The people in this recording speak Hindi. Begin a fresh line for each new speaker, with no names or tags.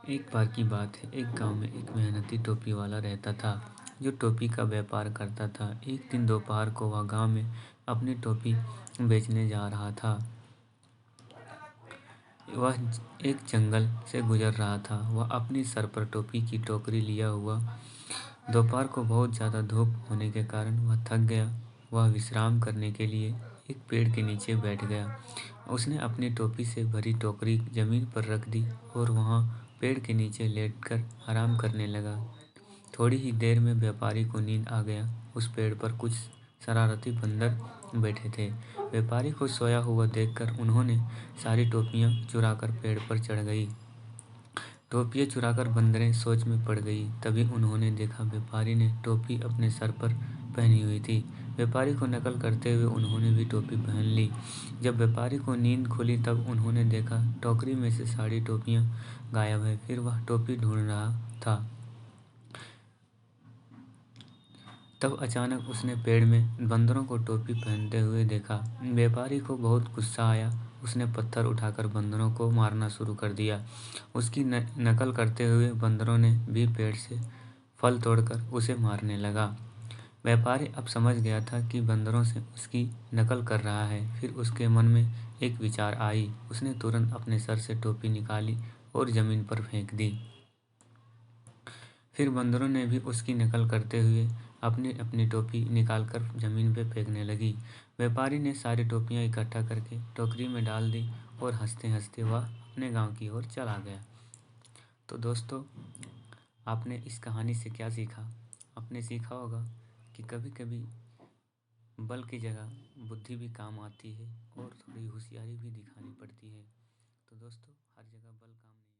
एक बार की बात है। एक गांव में एक मेहनती टोपी वाला रहता था जो टोपी का व्यापार करता था। एक दिन दोपहर को वह गांव में अपनी टोपी बेचने जा रहा था। वह एक जंगल से गुजर रहा था। वह अपनी सर पर टोपी की टोकरी लिया हुआ। दोपहर को बहुत ज़्यादा धूप होने के कारण वह थक गया। वह विश्राम करने के लिए एक पेड़ के नीचे बैठ गया। उसने अपनी टोपी से भरी टोकरी जमीन पर रख दी और वहाँ पेड़ के नीचे लेटकर आराम करने लगा। थोड़ी ही देर में व्यापारी को नींद आ गया। उस पेड़ पर कुछ शरारती बंदर बैठे थे। व्यापारी को सोया हुआ देखकर उन्होंने सारी टोपियाँ चुराकर पेड़ पर चढ़ गई। टोपियाँ चुराकर बंदरें सोच में पड़ गई। तभी उन्होंने देखा व्यापारी ने टोपी अपने सर पर पहनी हुई थी। व्यापारी को नकल करते हुए उन्होंने भी टोपी पहन ली। जब व्यापारी को नींद खुली तब उन्होंने देखा टोकरी में से सारी टोपियाँ गायब है। फिर वह टोपी ढूंढ रहा था। तब अचानक उसने पेड़ में बंदरों को टोपी पहनते हुए देखा। व्यापारी को बहुत गुस्सा आया। उसने पत्थर उठाकर बंदरों को मारना शुरू कर दिया। उसकी नकल करते हुए बंदरों ने भी पेड़ से फल तोड़कर उसे मारने लगा। व्यापारी अब समझ गया था कि बंदरों से उसकी नकल कर रहा है। फिर उसके मन में एक विचार आई। उसने तुरंत अपने सर से टोपी निकाली और जमीन पर फेंक दी। फिर बंदरों ने भी उसकी नकल करते हुए अपनी अपनी टोपी निकालकर जमीन पर फेंकने लगी। व्यापारी ने सारी टोपियां इकट्ठा करके टोकरी में डाल दी और हंसते हंसते वह अपने गांव की ओर चला गया। तो दोस्तों, आपने इस कहानी से क्या सीखा? आपने सीखा होगा कि कभी कभी बल की जगह बुद्धि भी काम आती है और थोड़ी होशियारी भी दिखानी पड़ती है। तो दोस्तों, हर जगह बल काम नहीं